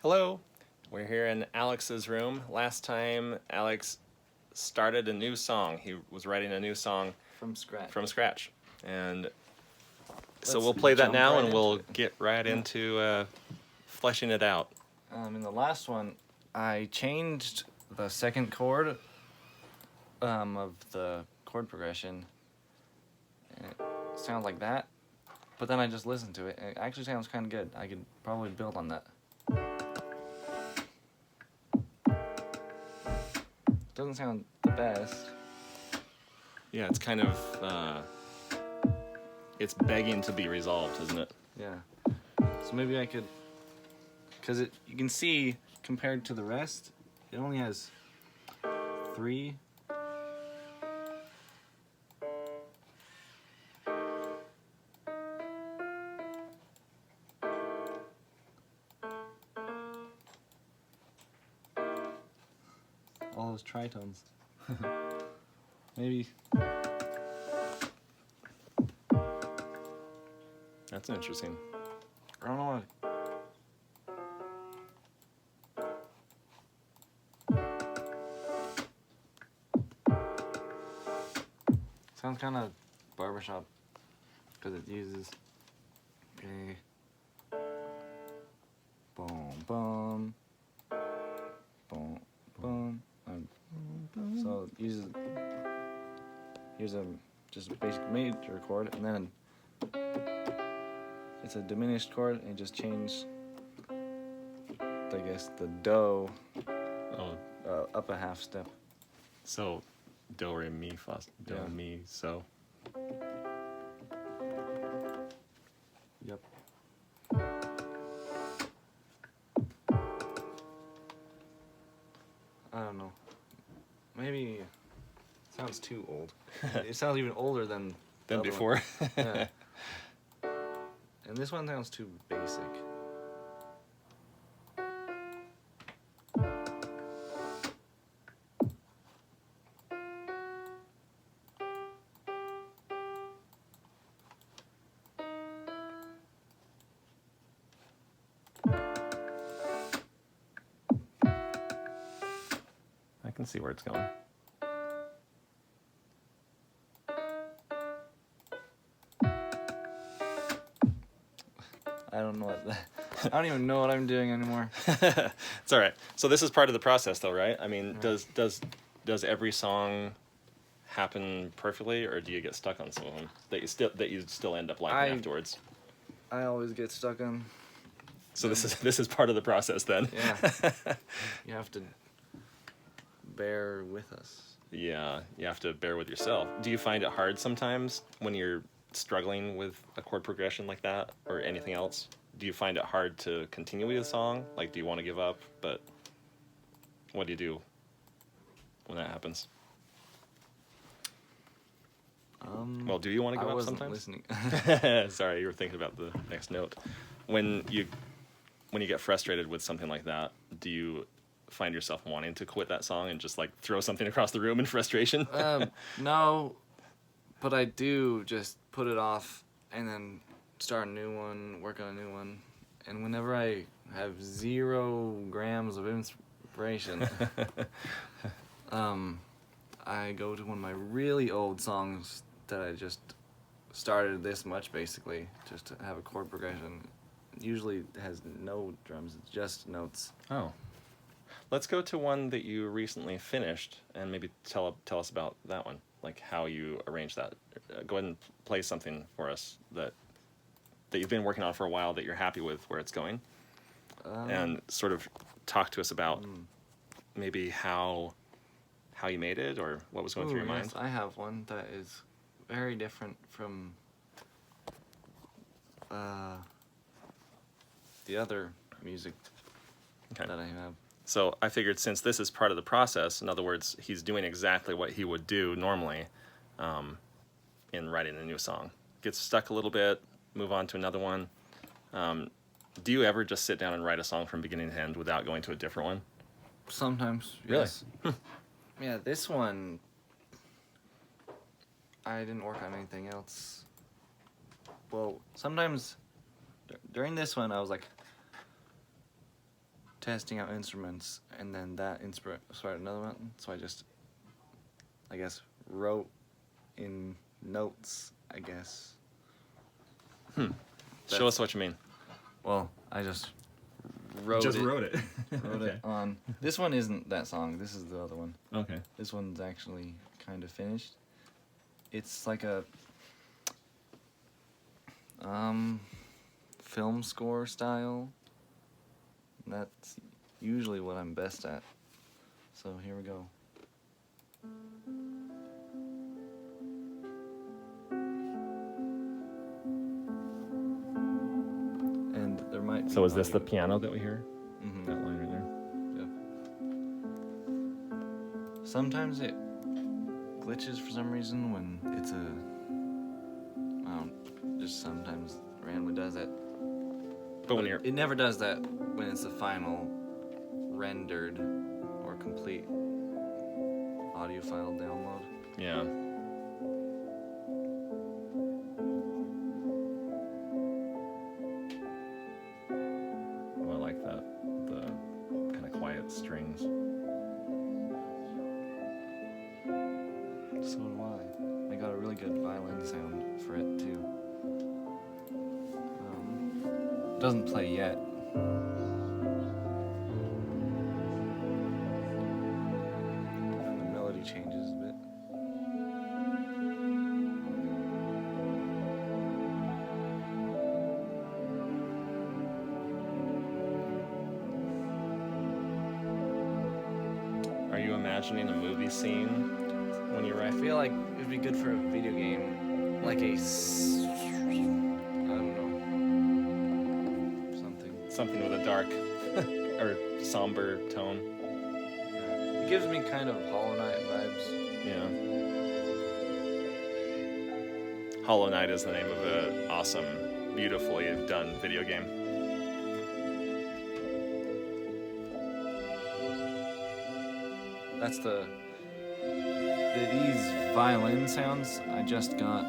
Hello, we're here in Alex's room. Last time Alex started a new song. He was writing a new song From scratch. And so Let's we'll play that jump now right and we'll into it. get right into fleshing it out. In the last one, I changed the second chord of the chord progression. And it sounds like that, but then I just listened to it, and it actually sounds kind of good. I could probably build on that. Doesn't sound the best. Yeah, it's kind of, it's begging to be resolved, isn't it? Yeah. So maybe I could, because you can see compared to the rest, it only has 3. All those tritones. Maybe. That's interesting. I don't know what. Sounds kind of barbershop because it uses. Okay. Boom, boom. Boom, boom. So it uses. Here's a just a basic major chord, and then it's a diminished chord, and just change, I guess, the do up a half step. So, do, re, mi, fa, do, Yeah. mi, so. Yep. I don't know. Maybe it sounds too old. It sounds even older than the other Before? one. Yeah. And this one sounds too basic. I can see where it's going. I don't know what I don't even know what I'm doing anymore. It's all right. So this is part of the process, though, right? I mean, Right. does every song happen perfectly, or do you get stuck on some of them that you still end up liking afterwards? I always get stuck on. So this is part of the process then. Yeah. You have to bear with us. Yeah, you have to bear with yourself. Do you find it hard sometimes when you're struggling with a chord progression like that or anything else? Do you find it hard to continue with a song? Like, do you want to give up? But what do you do when that happens? Well, do you want to give I up wasn't sometimes? listening. Sorry, you were thinking about the next note. When you get frustrated with something like that, do you find yourself wanting to quit that song and just like throw something across the room in frustration? No, but I do just put it off and then start a new one, work on a new one. And whenever I have 0 grams of inspiration, I go to one of my really old songs that I just started this much, basically, just to have a chord progression. Usually it has no drums, it's just notes. Oh. Let's go to one that you recently finished and maybe tell us about that one, like how you arranged that. Go ahead and play something for us that you've been working on for a while that you're happy with where it's going, and sort of talk to us about maybe how you made it or what was going through your mind. Yes, I have one that is very different from the other music that I have. So I figured since this is part of the process, in other words, he's doing exactly what he would do normally in writing a new song. Gets stuck a little bit, move on to another one. Do you ever just sit down and write a song from beginning to end without going to a different one? Sometimes, Really? yes. Yeah, this one, I didn't work on anything else. Well, sometimes during this one, I was like, testing out instruments, and then that inspired another one. So I just, I guess, wrote in notes, I guess. Show us what you mean. Well, I just wrote Just it. wrote it. Wrote it on. This one isn't that song. This is the other one. Okay. This one's actually kind of finished. It's like a film score style. That's usually what I'm best at. So here we go. And there might be So is this the audio. piano that we hear? Mhm. That line right there. Yep. Sometimes it glitches for some reason when it's just sometimes randomly does it. But when you're It never does that when it's the final rendered or complete audio file download. yeah. Oh, I like that. The kind of quiet strings. So do I. I got a really good violin sound for it too. Doesn't play yet. The melody changes a bit. Are you imagining a movie scene when you I write? feel like it would be good for a video game, like I don't know, something. Something with a dark or somber tone. It gives me kind of Hollow Knight vibes. Yeah. Hollow Knight is the name of an awesome, beautifully done video game. That's these violin sounds. I just got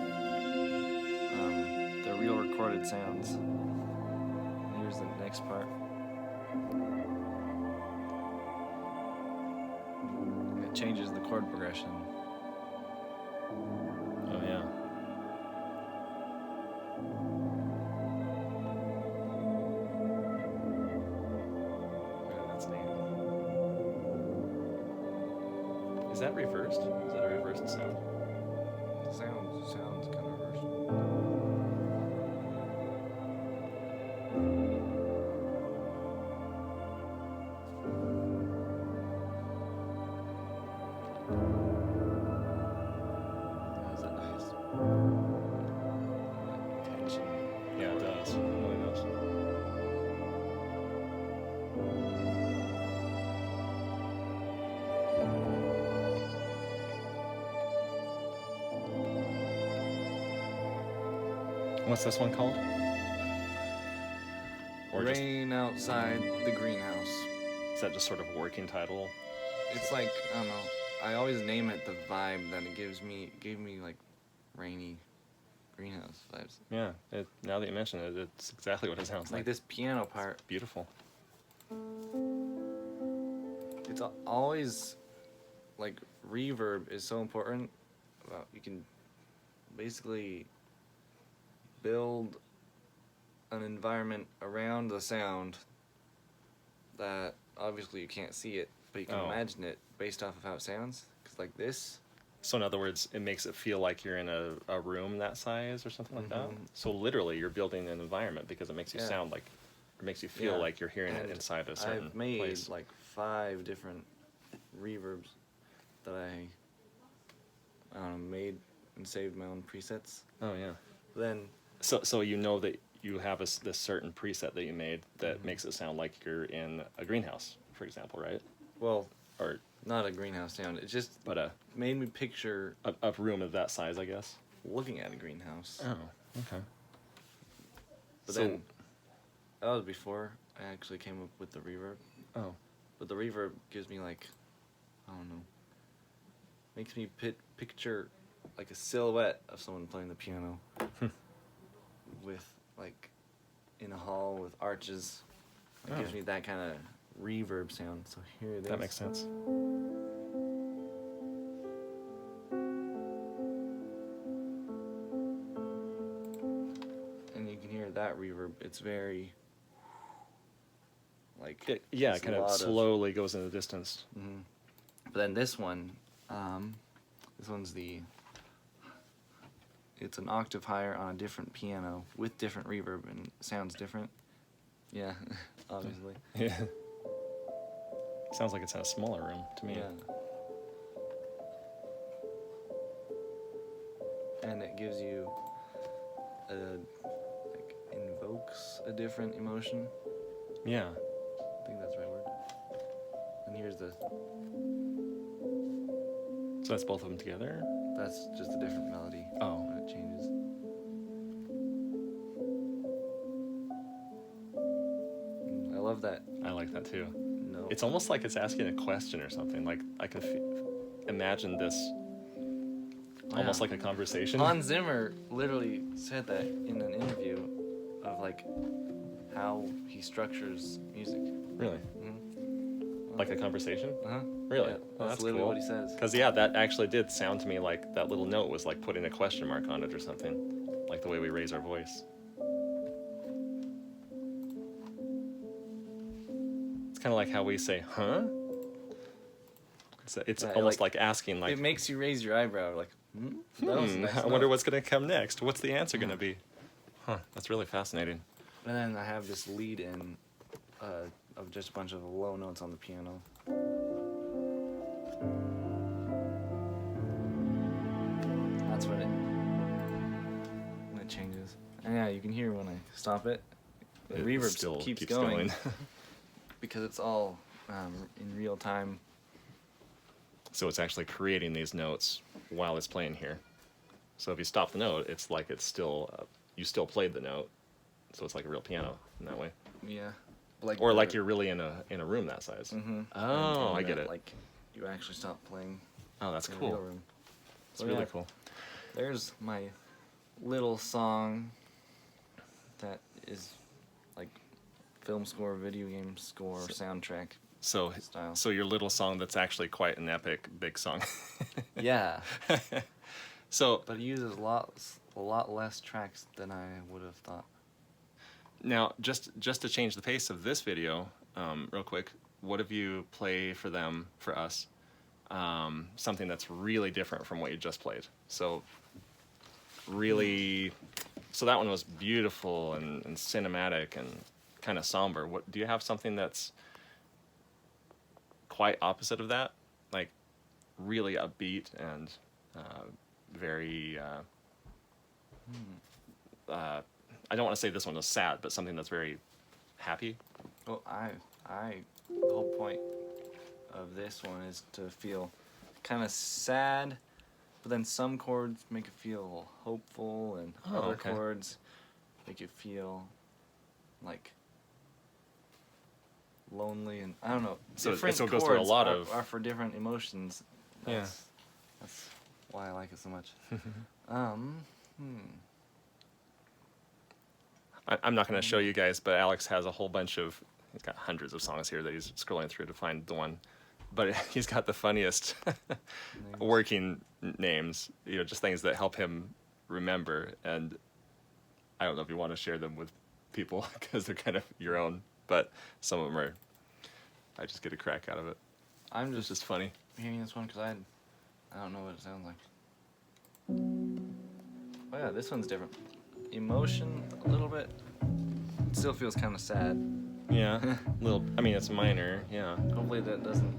the real recorded sounds. Here's the next part. It changes the chord progression. Oh yeah. Yeah, that's neat. Is that reversed? Is that a reversed sound? Sounds kind of reversed. Is that nice? Tension. Yeah, it does. It really does. What's this one called? Or just, Rain outside the greenhouse. is that just sort of a working title? It's like, I don't know. I always name it the vibe that it gives me. It gave me like rainy greenhouse vibes. Yeah. Now that you mention it, it's exactly what it sounds Like like. this piano part. Beautiful. It's always like reverb is so important. Well, you can basically build an environment around the sound that obviously you can't see it, but you can Oh. imagine it based off of how it sounds. Because like this, So in other words, it makes it feel like you're in a room that size or something like that. Mhm. So literally, you're building an environment because it makes you Yeah. sound like, it makes you feel Yeah. like you're hearing it And inside a certain I've made place. like 5 different reverbs that I don't know, made and saved my own presets. Oh yeah. Then So you know that you have this certain preset that you made that Mhm. makes it sound like you're in a greenhouse, for example, right? well, Or not a greenhouse sound. It just but made me picture a room of that size, I guess. looking at a greenhouse. Oh, okay. But So- then that was before I actually came up with the reverb. Oh, But the reverb gives me like, I don't know, makes me picture like a silhouette of someone playing the piano with like in a hall with arches. It gives Oh. me that kind of reverb sound. So here it is. That makes sense. And you can hear that reverb. It's very like It it's kind a of lot slowly goes in the distance. Mhm. But then this one's it's an octave higher on a different piano with different reverb and it sounds different. Yeah, obviously. Yeah. Sounds like it's in a smaller room to me. Yeah. And it gives you like invokes a different emotion. Yeah. I think that's the right word. And here's So that's both of them together? that's just a different melody. Oh. When it changes. I love that I like that too. note. It's almost like it's asking a question or something. Like I can imagine this almost Yeah. like a conversation. Hans Zimmer literally said that in an interview of like how he structures music. Really? Like a conversation? Uh-huh. Really? Yeah, Oh, that's literally cool. what he says. Because yeah, that actually did sound to me like that little note was like putting a question mark on it or something, like the way we raise our voice. It's kind of like how we say "huh." It's Yeah, almost like asking like, It makes you raise your eyebrow, like, that was a nice I wonder note." what's going to come next. What's the answer going to be? Huh? That's really fascinating. And then I have this lead in of just a bunch of low notes on the piano. That's when it changes. And yeah, you can hear when I stop it. The It reverb still keeps keeps going, going. because it's all in real time. So it's actually creating these notes while it's playing here. So if you stop the note, it's like it's still you still played the note. So it's like a real piano in that way. Yeah. Or like you're really in a room that size. Mm-hmm. Oh, I get it. Like you actually stop playing Oh, that's in a cool. real room. It's So really yeah, cool. There's my little song that is like film score, video game score, soundtrack So style. so your little song that's actually quite an epic big song. Yeah, So but it uses a lot less tracks than I would have thought. now just to change the pace of this video, real quick, what if you play for us, something that's really different from what you just played? So really, so that one was beautiful and cinematic and kind of somber. What do you have something that's quite opposite of that, like really upbeat and very I don't want to say this one is sad, but something that's very happy? Well, the whole point of this one is to feel kind of sad, but then some chords make it feel hopeful, and other okay. chords make it feel like lonely, and I don't know. So Different it goes through a chords lot are, of- are for different emotions. Yeah. That's why I like it so much. I'm not going to show you guys, but Alex has a whole bunch of, he's got hundreds of songs here that he's scrolling through to find the one. But he's got the funniest working names, just things that help him remember. And I don't know if you want to share them with people because they're kind of your own, but some of them are, I just get a crack out of it. I'm It's just funny. hearing this one because I don't know what it sounds like. Oh yeah, this one's different. Emotion a little bit. It still feels kind of sad. Yeah, I mean, it's minor, yeah. Hopefully that doesn't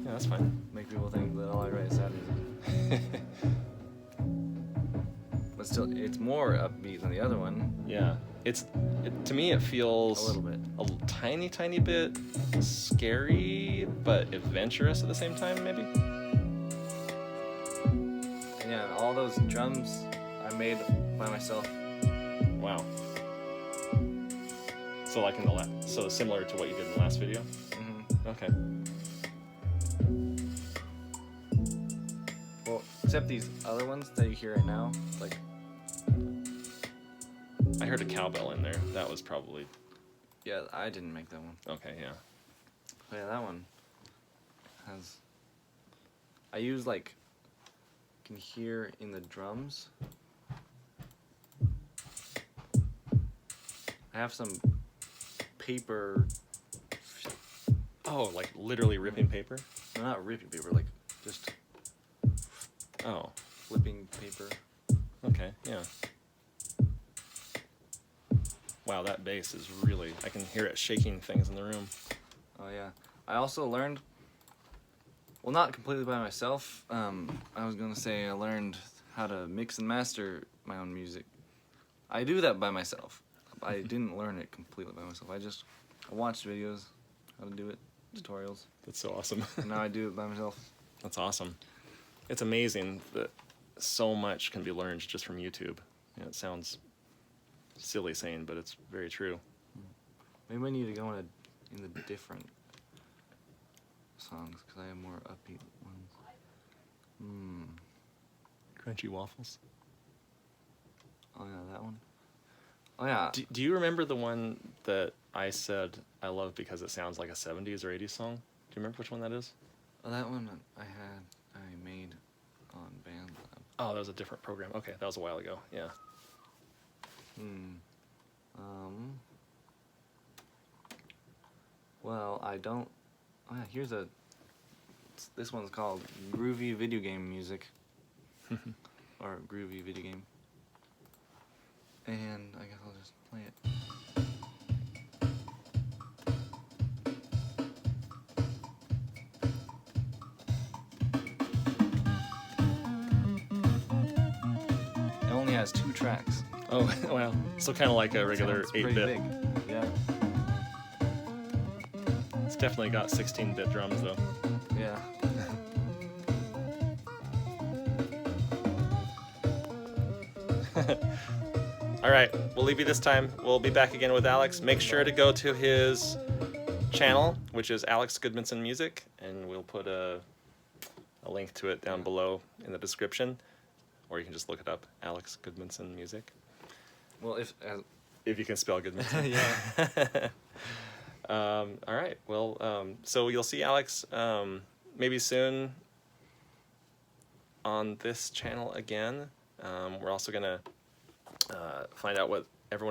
Yeah, that's fine. make people think that all I write is sad music. But still, it's more upbeat than the other one. Yeah, to me it feels A little bit. a tiny bit scary, but adventurous at the same time, maybe. And yeah, all those drums I made by myself. Wow. So like in the so similar to what you did in the last video. Mm-hmm. Okay. Well, except these other ones that you hear right now, like I heard a cowbell in there. That was probably Yeah, I didn't make that one. Okay, yeah. Oh, yeah, that one has. I use like. You can hear in the drums. I have some paper. Oh, like literally ripping paper? No, not ripping paper, like just Oh, flipping paper. okay, yeah. Wow, that bass is really, I can hear it shaking things in the room. Oh yeah. I also learned. Well, not completely by myself. I was gonna say I learned how to mix and master my own music. I do that by myself. I didn't learn it completely by myself. I watched videos, how to do it, tutorials. That's so awesome. And now I do it by myself. That's awesome. It's amazing that so much can be learned just from YouTube. You know, it sounds silly saying, but it's very true. Maybe we need to go in the different songs because I have more upbeat ones. Crunchy waffles. Oh yeah, that one. Oh yeah. Do you remember the one that I said I love because it sounds like a 70s or 80s song? Do you remember which one that is? Oh, that one I made on BandLab. Oh, that was a different program. Okay, that was a while ago. Yeah. Well, I don't. Oh yeah, here's a. This one's called Groovy Video Game Music. Or Groovy Video Game. And I guess I'll just play it. It only has 2 tracks. Oh, well, so kind of like a regular Sounds pretty 8-bit. big. Yeah. It's definitely got 16-bit drums, though. Yeah. All right, we'll leave you this time. We'll be back again with Alex. Make sure to go to his channel, which is Alex Goodmanson Music, and we'll put a link to it down below in the description, or you can just look it up, Alex Goodmanson Music. Well, if you can spell Goodmanson. yeah. All right. Well, so you'll see Alex maybe soon on this channel again. We're also gonna find out what everyone else